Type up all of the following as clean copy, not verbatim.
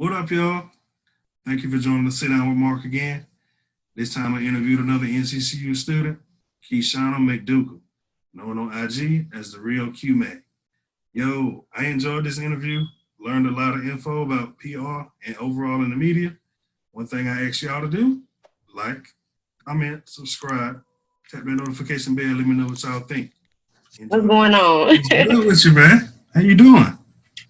What up, y'all? Thank you for joining the Sit Down with Mark again. This time I interviewed another NCCU student, Keishana McDougal, known on IG as the real QMac. Yo, I enjoyed this interview, learned a lot of info about PR and overall in the media. One thing I ask y'all to do, like, comment, subscribe, tap that notification bell, let me know what y'all think. Enjoy. What's going on? What's good with you, man? How you doing?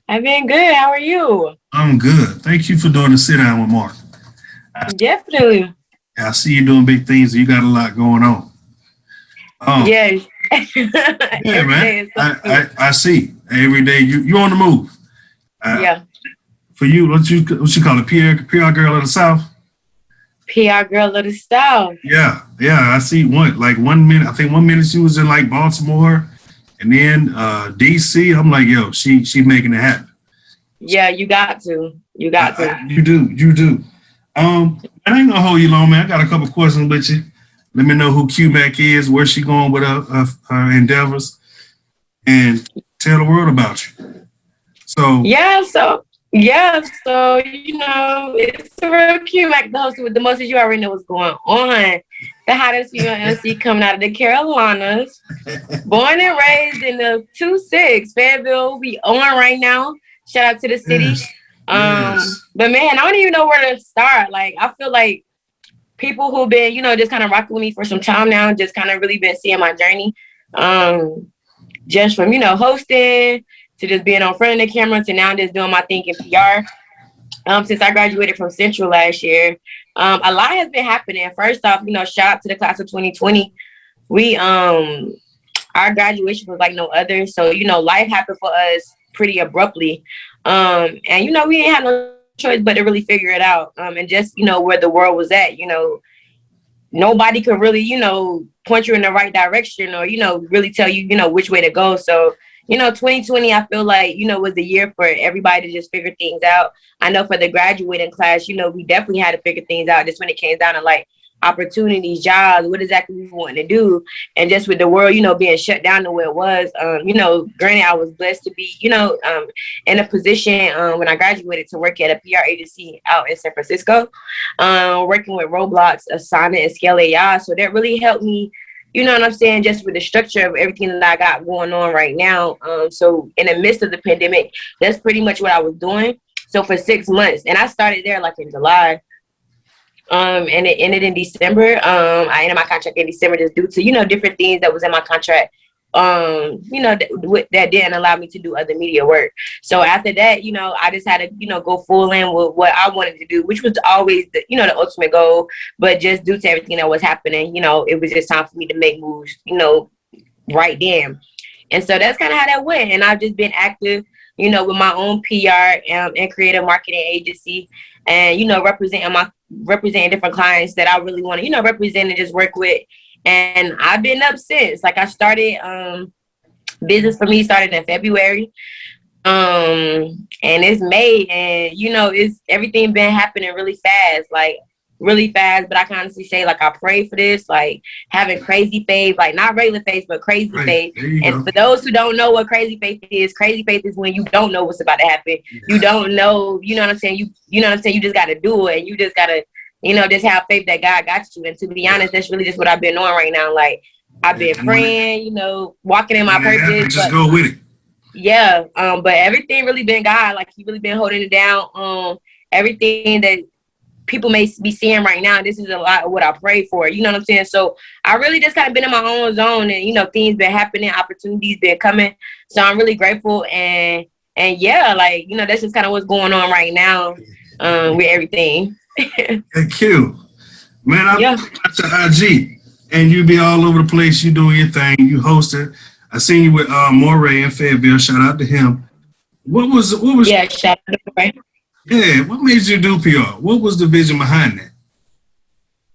I've been good. How are you? I'm good. Thank you for doing the Sit Down with Mark. Definitely. I see you doing big things. You got a lot going on. Yes. Yeah, man. I see. Every day you on the move. Yeah. For you, what you call it? PR girl of the South? PR girl of the South. Yeah. I see one minute. I think 1 minute she was in like Baltimore, and then DC. I'm like, yo, she making it happen. Yeah, you got to. You do. I ain't gonna hold you long, man. I got a couple questions with you. Let me know who QMac is, where she going with her endeavors, and tell the world about you. So it's a real QMac, the host with the most. You already know what's going on. The hottest female MC coming out of the Carolinas, born and raised in the 2-6 Fayetteville. We on right now. Shout out to the city. Yes. But man, I don't even know where to start. Like, I feel like people who've been, just kind of rocking with me for some time now, just kind of really been seeing my journey. Just from, hosting to just being on front of the camera to now just doing my thing in PR. Since I graduated from Central last year, a lot has been happening. First off, shout out to the class of 2020. We, our graduation was like no other. So, life happened for us pretty abruptly. And, we didn't have no choice but to really figure it out. And just, where the world was at, nobody could really, point you in the right direction or, really tell you, which way to go. So, 2020, I feel like, was the year for everybody to just figure things out. I know for the graduating class, we definitely had to figure things out just when it came down to like opportunities, jobs, what exactly we want to do. And just with the world, being shut down the way it was, granted, I was blessed to be, in a position when I graduated to work at a PR agency out in San Francisco, working with Roblox, Asana, and Scale AI. So that really helped me, you know what I'm saying, just with the structure of everything that I got going on right now. So in the midst of the pandemic, that's pretty much what I was doing. So for 6 months, and I started there like in July. And it ended in December. I ended my contract in December just due to, different things that was in my contract, that didn't allow me to do other media work. So after that, I just had to, go full in with what I wanted to do, which was always the, the ultimate goal. But just due to everything that was happening, it was just time for me to make moves, right then. And so that's kind of how that went. And I've just been active, with my own PR and creative marketing agency, and representing different clients that I really want to, represent and just work with. And I've been up since. Like, I started business for me started in February. And it's May, and it's everything been happening really fast. But I can honestly say, like, I pray for this, like having crazy faith, like not regular faith, but crazy faith. And for those who don't know what crazy faith is when you don't know what's about to happen. You don't know, you know what I'm saying? You know what I'm saying? You just got to do it, and you just got to, just have faith that God got you. And to be honest, that's really just what I've been doing right now. Like, I've been praying, walking in my purpose. Just go with it. Yeah. But everything really been God. Like, He really been holding it down. Everything that people may be seeing right now, this is a lot of what I pray for. You know what I'm saying? So I really just kind of been in my own zone, and things been happening, opportunities been coming. So I'm really grateful, and yeah, like, that's just kind of what's going on right now with everything. Thank you, man. I got your IG, and you be all over the place. You doing your thing. You hosted. I seen you with Moray in Fayetteville. Shout out to him. What was? Yeah, shout out to Moray. Yeah, what made you do PR? What was the vision behind that?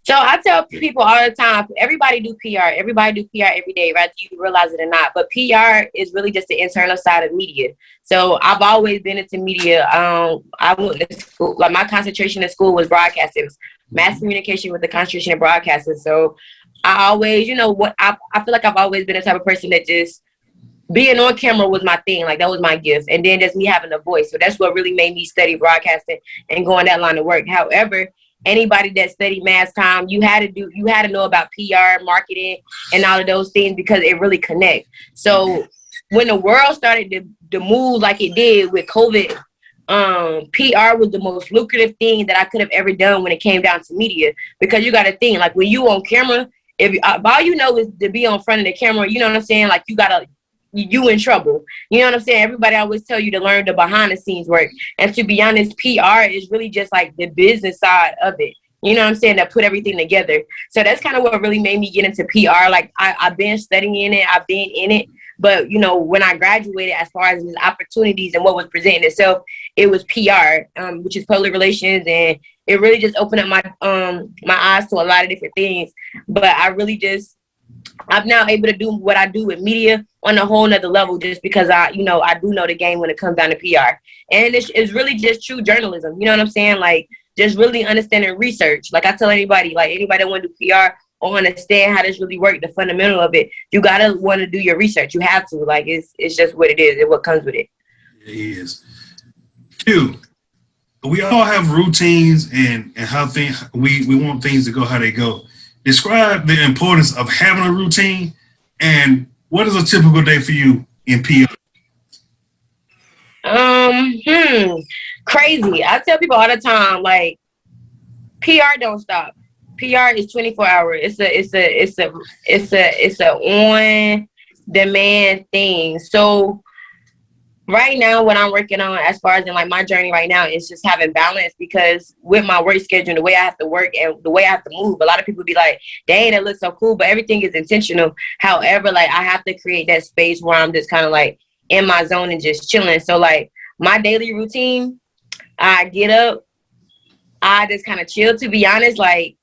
So I tell people all the time, everybody do PR. Everybody do PR every day, whether you realize it or not. But PR is really just the internal side of media. So I've always been into media. I went to school, like my concentration in school was broadcasting. It was mass communication with the concentration in broadcasting. So I always, I feel like I've always been the type of person that just being on camera was my thing. Like that was my gift. And then just me having a voice. So that's what really made me study broadcasting and go in that line of work. However, anybody that studied mass comm, you had to know about PR, marketing, and all of those things because it really connects. So when the world started to move like it did with COVID, PR was the most lucrative thing that I could have ever done when it came down to media. Because you got to think, like when you on camera, if all you know is to be on front of the camera, you know what I'm saying? Like you in trouble. You know what I'm saying? Everybody always tell you to learn the behind the scenes work. And to be honest, PR is really just like the business side of it. You know what I'm saying? That put everything together. So that's kind of what really made me get into PR. Like I've been studying it. I've been in it. But, you know, when I graduated, as far as the opportunities and what was presenting itself, it was PR, which is public relations. And it really just opened up my eyes to a lot of different things. But I'm now able to do what I do with media on a whole nother level just because I do know the game when it comes down to PR. And it's really just true journalism. You know what I'm saying? Like just really understanding research. Like I tell anybody, like anybody that want to do PR or understand how this really works, the fundamental of it, you gotta want to do your research. You have to. Like it's just what it is and what comes with it. It is. Q, we all have routines and how we want things to go how they go. Describe the importance of having a routine and what is a typical day for you in PR? Crazy. I tell people all the time, like PR don't stop. PR is 24 hours. It's a on demand thing. So right now, what I'm working on as far as in like my journey right now is just having balance because with my work schedule, the way I have to work and the way I have to move, a lot of people be like, dang, that looks so cool, but everything is intentional. However, like I have to create that space where I'm just kind of like in my zone and just chilling. So like my daily routine, I get up, I just kind of chill, to be honest. Like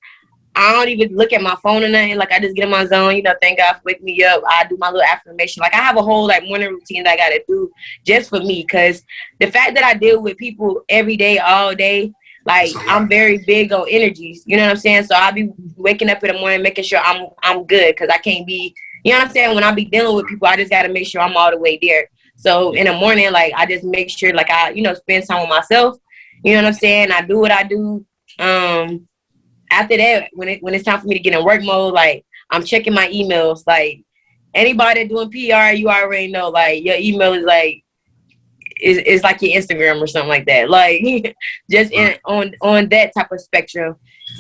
I don't even look at my phone or nothing. Like I just get in my zone, thank God for waking me up. I do my little affirmation. Like I have a whole like morning routine that I got to do just for me. Cause the fact that I deal with people every day, all day, like I'm very big on energies. You know what I'm saying? So I'll be waking up in the morning, making sure I'm good. Cause I can't be, you know what I'm saying? When I be dealing with people, I just got to make sure I'm all the way there. So in the morning, like I just make sure like I, spend time with myself. You know what I'm saying? I do what I do. After that, when it's time for me to get in work mode, like I'm checking my emails. Like anybody doing PR, you already know. Like your email is like is like your Instagram or something like that. Like just on that type of spectrum.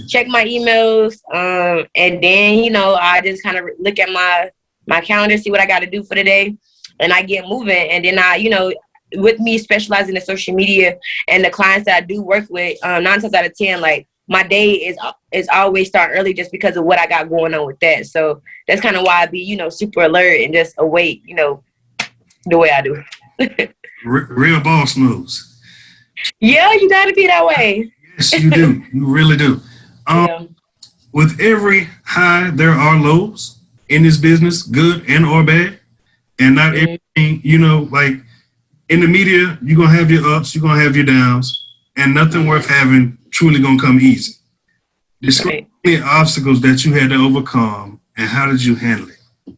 Check my emails, and then I just kind of look at my calendar, see what I got to do for the day, and I get moving. And then with me specializing in social media and the clients that I do work with, 9 times out of 10, like my day is always start early just because of what I got going on with that. So that's kind of why I be, super alert and just awake, the way I do. Real boss moves. Yeah, you got to be that way. Yes, you do. You really do. Yeah. With every high, there are lows in this business, good and or bad. And not everything, like in the media, you're going to have your ups, you're going to have your downs, and nothing worth having truly going to come easy. Describe the obstacles that you had to overcome and how did you handle it?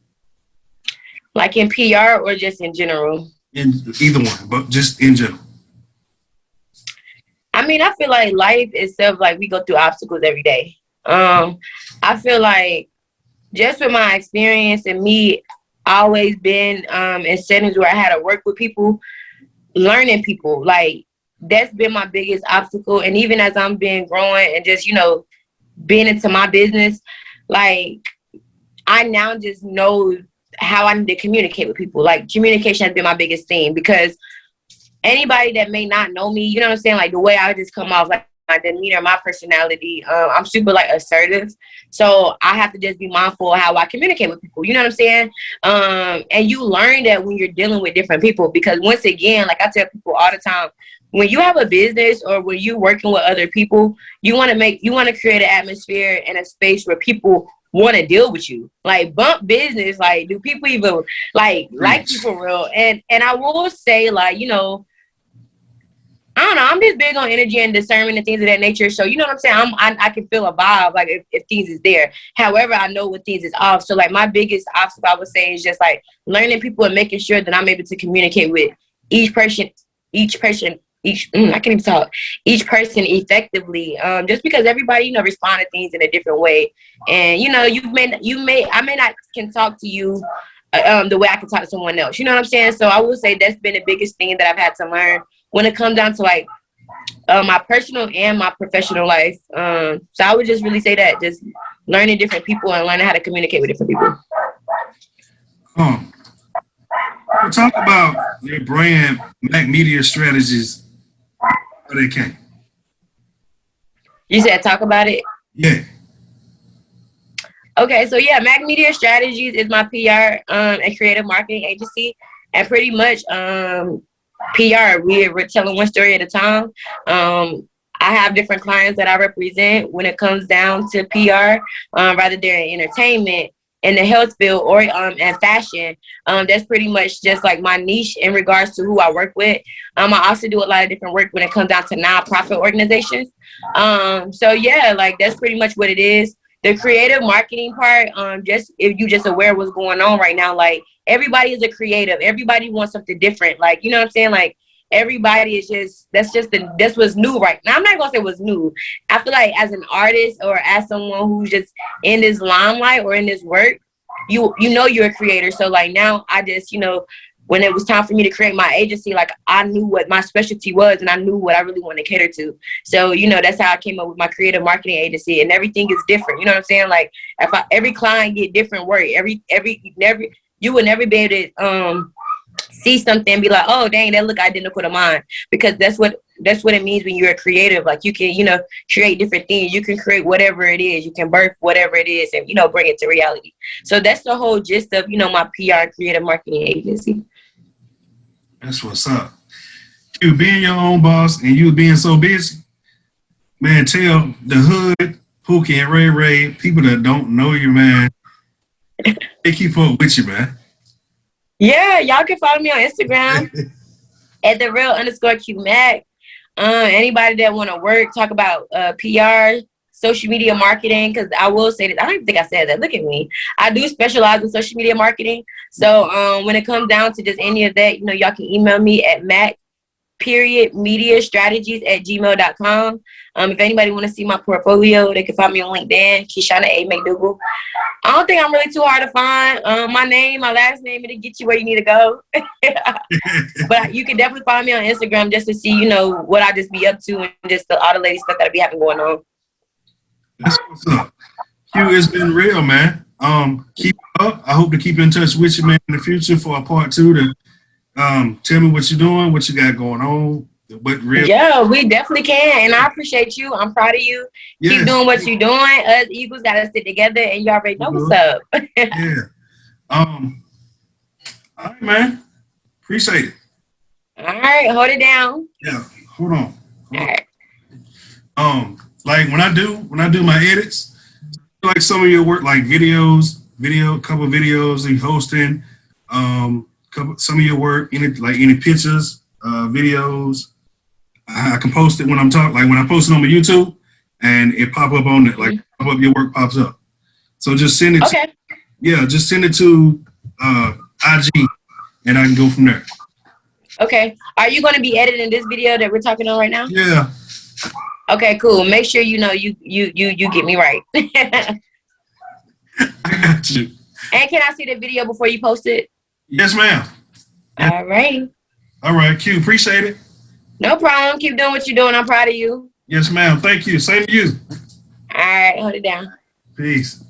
Like in PR or just in general? In either one, but just in general. I mean, I feel like life itself, like we go through obstacles every day. I feel like just with my experience and me always been in settings where I had to work with people, learning people, like that's been my biggest obstacle. And even as I'm been growing and just, being into my business, like I now just know how I need to communicate with people. Like communication has been my biggest thing because anybody that may not know me, you know what I'm saying? Like the way I just come off, like my demeanor, my personality, I'm super like assertive. So I have to just be mindful of how I communicate with people. You know what I'm saying? And you learn that when you're dealing with different people, because once again, like I tell people all the time, when you have a business or when you're working with other people, you want to create an atmosphere and a space where people want to deal with you. Like bump business, like do people even like you for real? And I will say, like, I don't know. I'm just big on energy and discernment and things of that nature. So you know what I'm saying? I can feel a vibe like if things is there. However, I know when things is off. So like my biggest obstacle I would say is just like learning people and making sure that I'm able to communicate with each person, I can't even talk. Each person effectively. Just because everybody respond to things in a different way, and I may not can talk to you the way I can talk to someone else. You know what I'm saying? So I will say that's been the biggest thing that I've had to learn when it comes down to like my personal and my professional life. So I would just really say that just learning different people and learning how to communicate with different people. We'll talk about your brand, Mac Media Strategies. How they came. You said talk about it? Yeah. Okay, so yeah, Mac Media Strategies is my PR and creative marketing agency, and pretty much PR. We're telling one story at a time. I have different clients that I represent when it comes down to PR, rather they're in entertainment, in the health field, or and fashion. That's pretty much just like my niche in regards to who I work with. I also do a lot of different work when it comes down to nonprofit organizations. So yeah, like that's pretty much what it is. The creative marketing part, just if you just aware of what's going on right now, like everybody is a creative. Everybody wants something different. Like, you know what I'm saying? Like everybody is that's what's new right now. I'm not gonna say what's new. I feel like as an artist or as someone who's just in this limelight or in this work, you know you're a creator. So like now I just, when it was time for me to create my agency, like I knew what my specialty was and I knew what I really wanted to cater to. So, that's how I came up with my creative marketing agency, and everything is different. You know what I'm saying? Like every client get different work. You would never be able to see something and be like, oh dang, that look identical to mine, because that's what it means when you're a creative. Like you can create different things. You can create whatever it is. You can birth whatever it is and bring it to reality. So that's the whole gist of my PR creative marketing agency. That's what's up. You being your own boss and you being so busy, man, tell the hood, Pookie and Ray, people that don't know you, man, they keep up with you, man. Yeah, y'all can follow me on Instagram at @the_real_QMac. Anybody that want to talk about PR, social media marketing, because I will say that I don't even think I said that. Look at me. I do specialize in social media marketing. So when it comes down to just any of that, y'all can email me at mac.mediastrategies@gmail.com. If anybody want to see my portfolio, they can find me on LinkedIn, Kishana A. McDougal. I don't think I'm really too hard to find. My name, my last name, it'll get you where you need to go. But you can definitely find me on Instagram just to see, what I just be up to and just all the lady stuff that I be having going on. That's what's up. Q, it's been real, man. Keep up. I hope to keep in touch with you, man, in the future for a part 2 to tell me what you're doing, what you got going on. Yeah, we definitely can, and I appreciate you. I'm proud of you. Yes. Keep doing what you're doing. Us Eagles gotta sit together, and you already know what's up. Yeah. All right, man. Appreciate it. All right, hold it down. Yeah, hold on. All right. Like when I do my edits, like some of your work, like couple videos and hosting, some of your work, any pictures, videos. I can post it when I'm talking, like when I post it on my YouTube, and it pop up on it, like pop up, your work pops up. So just send it. Okay. Just send it to IG, and I can go from there. Okay. Are you going to be editing this video that we're talking on right now? Yeah. Okay, cool. Make sure you get me right. I got you. And can I see the video before you post it? Yes, ma'am. All right. All right, Q. Appreciate it. No problem. Keep doing what you're doing. I'm proud of you. Yes, ma'am. Thank you. Same to you. All right. Hold it down. Peace.